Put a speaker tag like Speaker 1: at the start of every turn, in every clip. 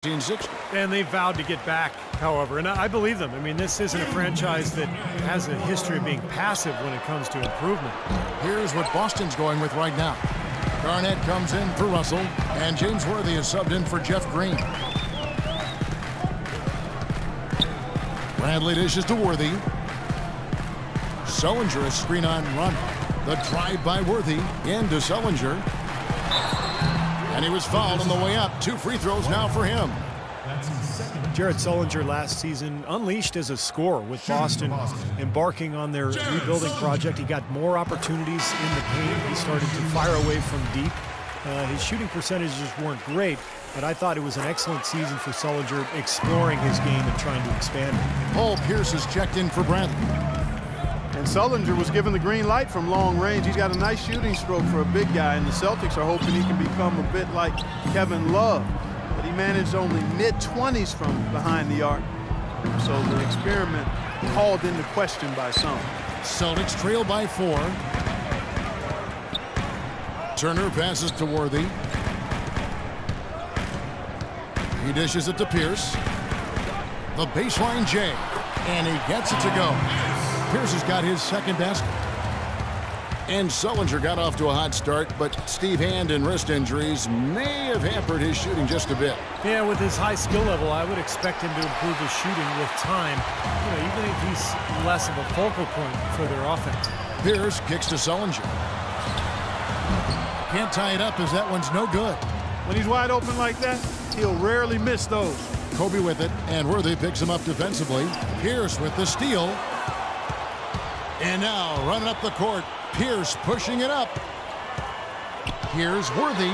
Speaker 1: 1960.
Speaker 2: And they vowed to get back, however, and I believe them. I mean, this isn't a franchise that has a history of being passive when it comes to improvement.
Speaker 1: Here's what Boston's going with right now. Garnett comes in for Russell, and James Worthy is subbed in for Jeff Green. Bradley dishes to Worthy. Sullinger is screen on run. The drive by Worthy into Sullinger. And he was fouled on the way up. 2 free throws now for him.
Speaker 2: Jared Sullinger last season unleashed as a scorer with Boston embarking on their rebuilding project. He got more opportunities in the paint. He started to fire away from deep. His shooting percentages weren't great, but I thought it was an excellent season for Sullinger, exploring his game and trying to expand it.
Speaker 1: Paul Pierce is checked in for Bradley.
Speaker 3: And Sullinger was given the green light from long range. He's got a nice shooting stroke for a big guy, and the Celtics are hoping he can become a bit like Kevin Love. But he managed only mid-20s from behind the arc. So the experiment called into question by some.
Speaker 1: Celtics trail by 4. Turner passes to Worthy. He dishes it to Pierce. The baseline J, and he gets it to go. Pierce has got his second basket. And Sullinger got off to a hot start, but Steve Hand and wrist injuries may have hampered his shooting just a bit.
Speaker 2: Yeah, with his high skill level, I would expect him to improve his shooting with time, even if he's less of a focal point for their offense.
Speaker 1: Pierce kicks to Sullinger. Can't tie it up as that one's no good.
Speaker 3: When he's wide open like that, he'll rarely miss those.
Speaker 1: Kobe with it, and Worthy picks him up defensively. Pierce with the steal. And now running up the court, Pierce pushing it up. Here's Worthy.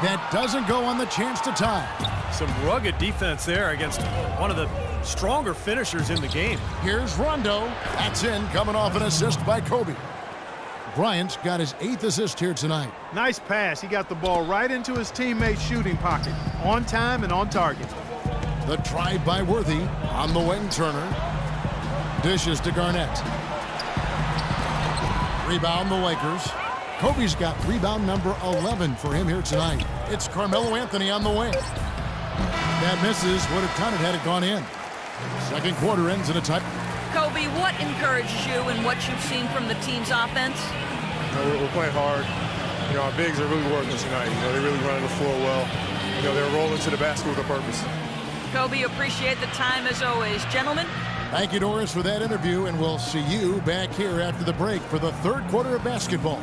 Speaker 1: That doesn't go on the chance to tie.
Speaker 2: Some rugged defense there against one of the stronger finishers in the game.
Speaker 1: Here's Rondo. That's in, coming off an assist by Kobe. Bryant's got his 8th assist here tonight.
Speaker 3: Nice pass. He got the ball right into his teammate's shooting pocket. On time and on target.
Speaker 1: The drive by Worthy on the wing. Turner dishes to Garnett. Rebound the Lakers. Kobe's got rebound number 11 for him here tonight. It's Carmelo Anthony on the wing. That misses. Would have counted had it gone in. Second quarter ends in a tie.
Speaker 4: Kobe, what encourages you in what you've seen from the team's offense?
Speaker 5: We're playing hard. Our bigs are really working tonight. They're really running the floor well. They're rolling to the basket with a purpose.
Speaker 4: Kobe, appreciate the time as always. Gentlemen.
Speaker 1: Thank you, Doris, for that interview, and we'll see you back here after the break for the third quarter of basketball.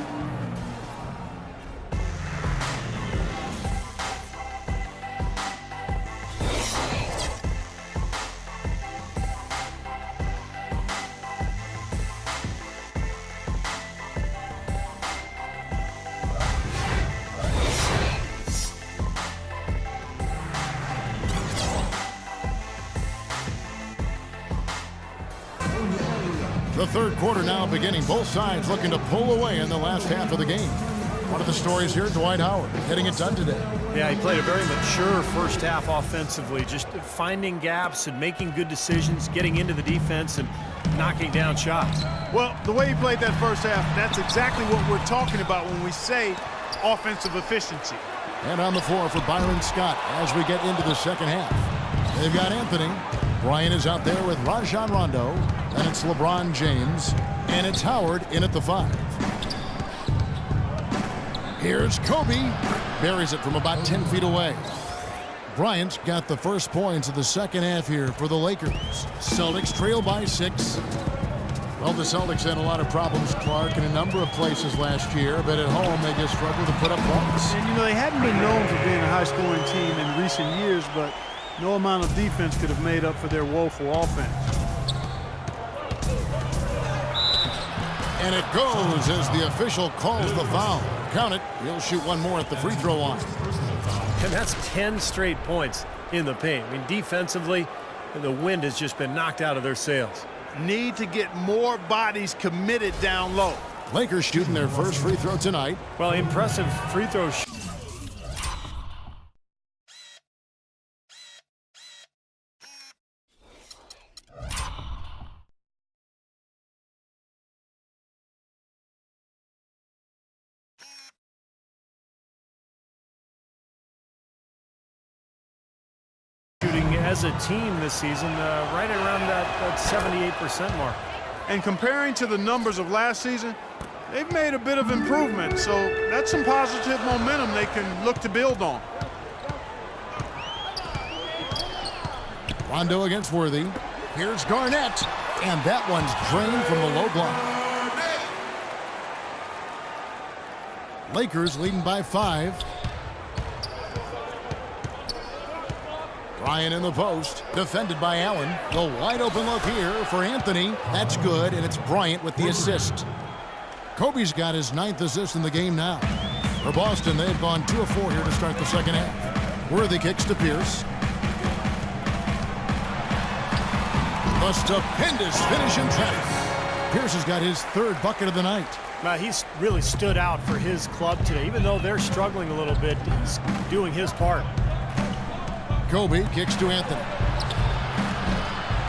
Speaker 1: The third quarter now beginning. Both sides looking to pull away in the last half of the game. One of the stories here, Dwight Howard, getting it done today.
Speaker 2: Yeah, he played a very mature first half offensively, just finding gaps and making good decisions, getting into the defense and knocking down shots.
Speaker 3: Well, the way he played that first half, that's exactly what we're talking about when we say offensive efficiency.
Speaker 1: And on the floor for Byron Scott as we get into the second half. They've got Anthony. Bryant is out there with Rajon Rondo. And it's LeBron James. And it's Howard in at the 5. Here's Kobe. Buries it from about 10 feet away. Bryant's got the first points of the second half here for the Lakers. Celtics trail by 6. Well, the Celtics had a lot of problems, Clark, in a number of places last year, but at home they just struggled to put up points.
Speaker 3: And, they hadn't been known for being a high-scoring team in recent years, but no amount of defense could have made up for their woeful offense.
Speaker 1: And it goes as the official calls the foul. Count it. He'll shoot one more at the free throw line.
Speaker 2: And that's 10 straight points in the paint. I mean, defensively, the wind has just been knocked out of their sails.
Speaker 3: Need to get more bodies committed down low.
Speaker 1: Lakers shooting their first free throw tonight.
Speaker 2: Well, impressive free throw as a team this season, right around that 78% mark.
Speaker 3: And comparing to the numbers of last season, they've made a bit of improvement. So that's some positive momentum they can look to build on.
Speaker 1: Rondo against Worthy. Here's Garnett. And that one's drained from the low block. Lakers leading by 5. Bryant in the post, defended by Allen. The wide open look here for Anthony. That's good, and it's Bryant with the assist. Kobe's got his 9th assist in the game now. For Boston, they've gone 2 of 4 here to start the second half. Worthy kicks to Pierce. A stupendous finish in traffic. Pierce has got his 3rd bucket of the night.
Speaker 2: He's really stood out for his club today. Even though they're struggling a little bit, he's doing his part.
Speaker 1: Kobe kicks to Anthony.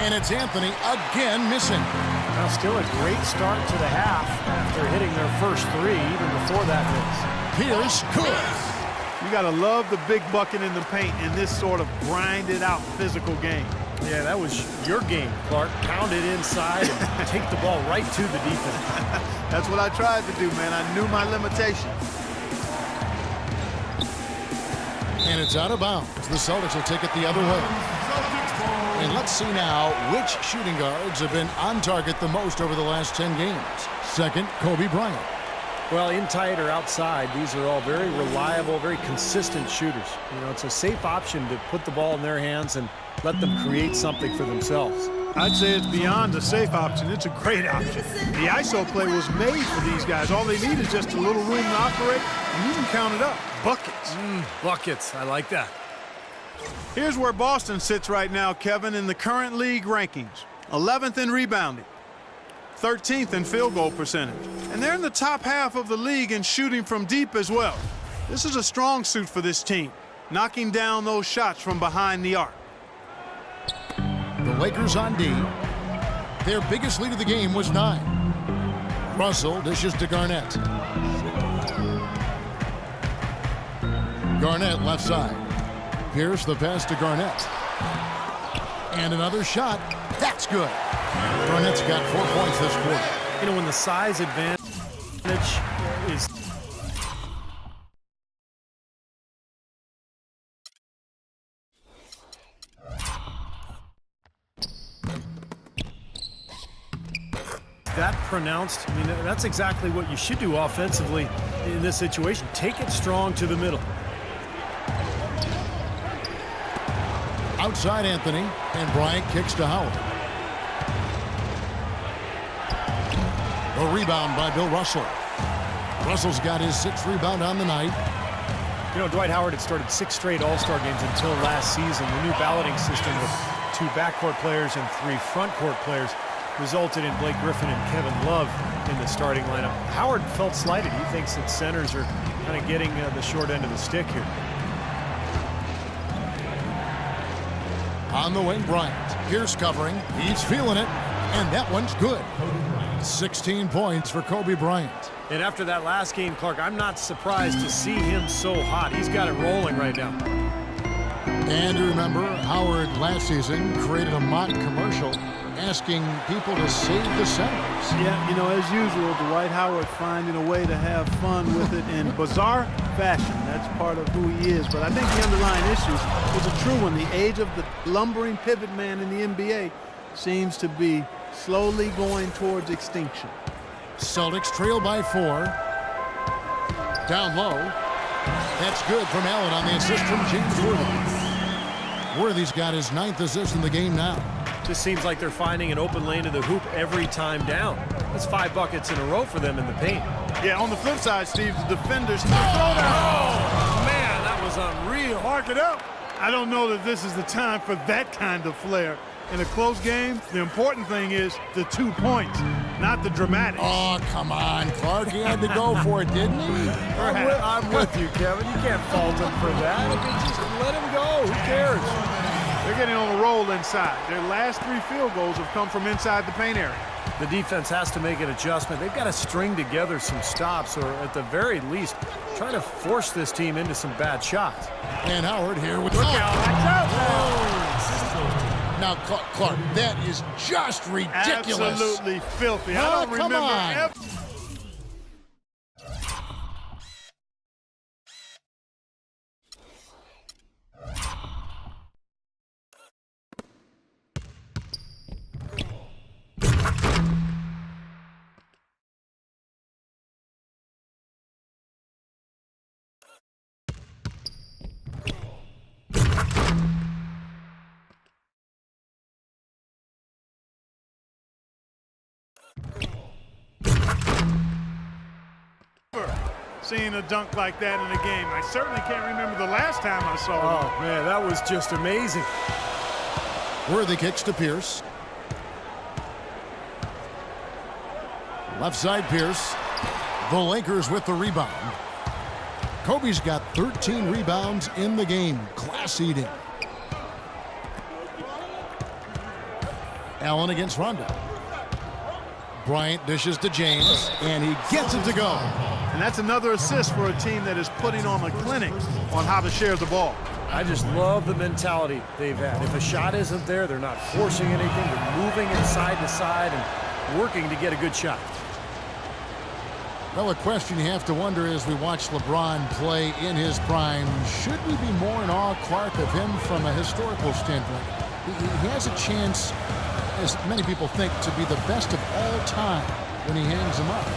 Speaker 1: And it's Anthony again missing.
Speaker 2: Now still a great start to the half after hitting their first 3 even before that miss.
Speaker 1: Pierce good.
Speaker 3: You got to love the big bucket in the paint in this sort of grinded out physical game.
Speaker 2: Yeah, that was your game, Clark. Pound it inside and take the ball right to the defense.
Speaker 3: That's what I tried to do, man. I knew my limitations.
Speaker 1: And it's out of bounds. The Celtics will take it the other way. And let's see now which shooting guards have been on target the most over the last 10 games. Second, Kobe Bryant.
Speaker 2: Well, in tight or outside, these are all very reliable, very consistent shooters. You know, it's a safe option to put the ball in their hands and let them create something for themselves.
Speaker 3: I'd say it's beyond a safe option. It's a great option. The ISO play was made for these guys. All they need is just a little room to operate, and you can count it up. Buckets.
Speaker 2: Buckets. I like that.
Speaker 3: Here's where Boston sits right now, Kevin, in the current league rankings. 11th in rebounding, 13th in field goal percentage. And they're in the top half of the league in shooting from deep as well. This is a strong suit for this team, knocking down those shots from behind the arc.
Speaker 1: The Lakers on D. Their biggest lead of the game was 9. Russell dishes to Garnett. Garnett left side. Pierce the pass to Garnett. And another shot. That's good. Garnett's got 4 points this quarter.
Speaker 2: You know, when the size advantage is... that pronounced, I mean, that's exactly what you should do offensively in this situation. Take it strong to the middle.
Speaker 1: Outside Anthony, and Bryant kicks to Howard. A rebound by Bill Russell. Russell's got his 6th rebound on the night.
Speaker 2: You know, Dwight Howard had started 6 straight All-Star games until last season. The new balloting system with 2 backcourt players and 3 frontcourt players resulted in Blake Griffin and Kevin Love in the starting lineup. Howard felt slighted. He thinks that centers are kind of getting the short end of the stick here.
Speaker 1: On the wing, Bryant. Pierce covering. He's feeling it. And that one's good. 16 points for Kobe Bryant.
Speaker 2: And after that last game, Clark, I'm not surprised to see him so hot. He's got it rolling right now.
Speaker 1: And you remember, Howard last season created a mock commercial asking people to save the centers.
Speaker 3: Yeah, you know, as usual, Dwight Howard finding a way to have fun with it in bizarre fashion. That's part of who he is. But I think the underlying issues is a true one. The age of the lumbering pivot man in the NBA seems to be slowly going towards extinction.
Speaker 1: Celtics trail by 4. Down low. That's good from Allen on the assist from James Worthy. Worthy's got his 9th assist in the game now.
Speaker 2: Just seems like they're finding an open lane to the hoop every time down. That's 5 buckets in a row for them in the paint.
Speaker 3: Yeah, on the flip side, Steve, the defenders throw down.
Speaker 2: Oh, man, that was unreal.
Speaker 3: Mark it up. I don't know that this is the time for that kind of flair. In a close game, the important thing is the 2 points, not the dramatics.
Speaker 1: Oh, come on, Clark. He had to go for it, didn't he?
Speaker 2: I'm with you, Kevin. You can't fault him for that. I mean, just let him go. Who cares?
Speaker 3: They're getting on a roll inside. Their last 3 field goals have come from inside the paint area.
Speaker 2: The defense has to make an adjustment. They've got to string together some stops, or at the very least, try to force this team into some bad shots.
Speaker 1: And Howard here with...
Speaker 2: Look out. Watch out.
Speaker 1: Now, Clark, that is just ridiculous.
Speaker 3: Absolutely filthy. I
Speaker 1: Oh,
Speaker 3: don't
Speaker 1: come
Speaker 3: remember
Speaker 1: on.
Speaker 3: ever. Seeing a dunk like that in a game. I certainly can't remember the last time I saw it.
Speaker 2: Oh, man, that was just amazing.
Speaker 1: Worthy kicks to Pierce. Left side Pierce. The Lakers with the rebound. Kobe's got 13 rebounds in the game. Class eating. Allen against Rondo. Bryant dishes to James, and he gets it to go.
Speaker 3: And that's another assist for a team that is putting on a clinic on how to share the ball.
Speaker 2: I just love the mentality they've had. If a shot isn't there, they're not forcing anything. They're moving it side to side and working to get a good shot.
Speaker 1: Well, a question you have to wonder as we watch LeBron play in his prime, should we be more in awe, Clark, of him from a historical standpoint? He has a chance, as many people think, to be the best of all time when he hangs them up.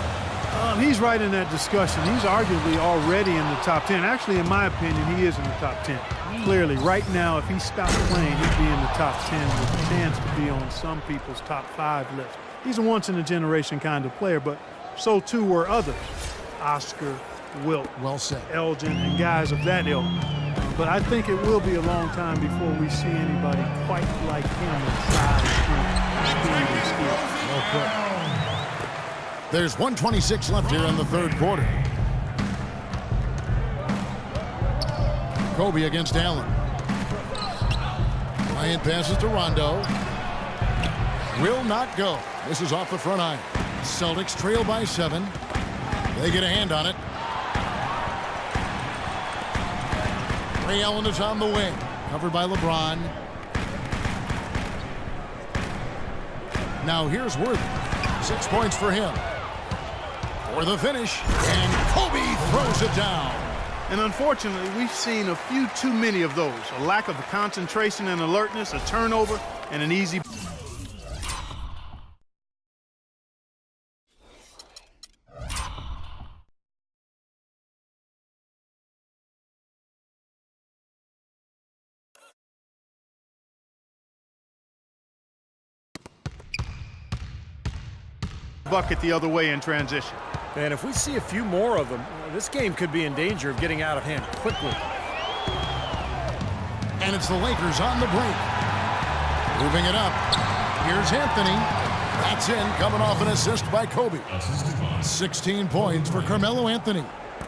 Speaker 3: He's right in that discussion. He's arguably already in the top 10. Actually, in my opinion, he is in the top 10. Clearly, right now, if he stopped playing, he'd be in the top 10 with a chance to be on some people's top 5 list. He's a once-in-a-generation kind of player, but so too were others. Oscar, Wilt,
Speaker 1: Well said.
Speaker 3: Elgin, and guys of that ilk. But I think it will be a long time before we see anybody quite like him in size, strength, speed, and skill.
Speaker 1: Well put. There's 1:26 left here in the third quarter. Kobe against Allen. Bryant passes to Rondo. Will not go. This is off the front iron. Celtics trail by 7. They get a hand on it. Ray Allen is on the wing. Covered by LeBron. Now here's Worthy. 6 points for him. For the finish. And Kobe throws it down.
Speaker 3: And unfortunately, we've seen a few too many of those. A lack of concentration and alertness, a turnover, and an easy... bucket the other way in transition.
Speaker 2: And if we see a few more of them, this game could be in danger of getting out of hand quickly.
Speaker 1: And it's the Lakers on the break. Moving it up. Here's Anthony. That's in, coming off an assist by Kobe. 16 points for Carmelo Anthony.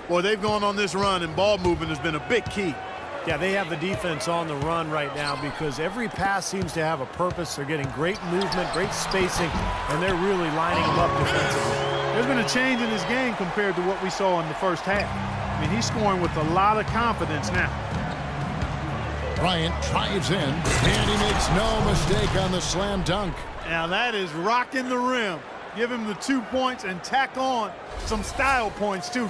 Speaker 3: Boy, they've gone on this run, and ball movement has been a big key.
Speaker 2: Yeah, they have the defense on the run right now because every pass seems to have a purpose. They're getting great movement, great spacing, and they're really lining them up defensively.
Speaker 3: There's been a change in his game compared to what we saw in the first half. I mean, he's scoring with a lot of confidence now.
Speaker 1: Bryant drives in, and he makes no mistake on the slam dunk.
Speaker 3: Now that is rocking the rim. Give him the 2 points and tack on some style points too.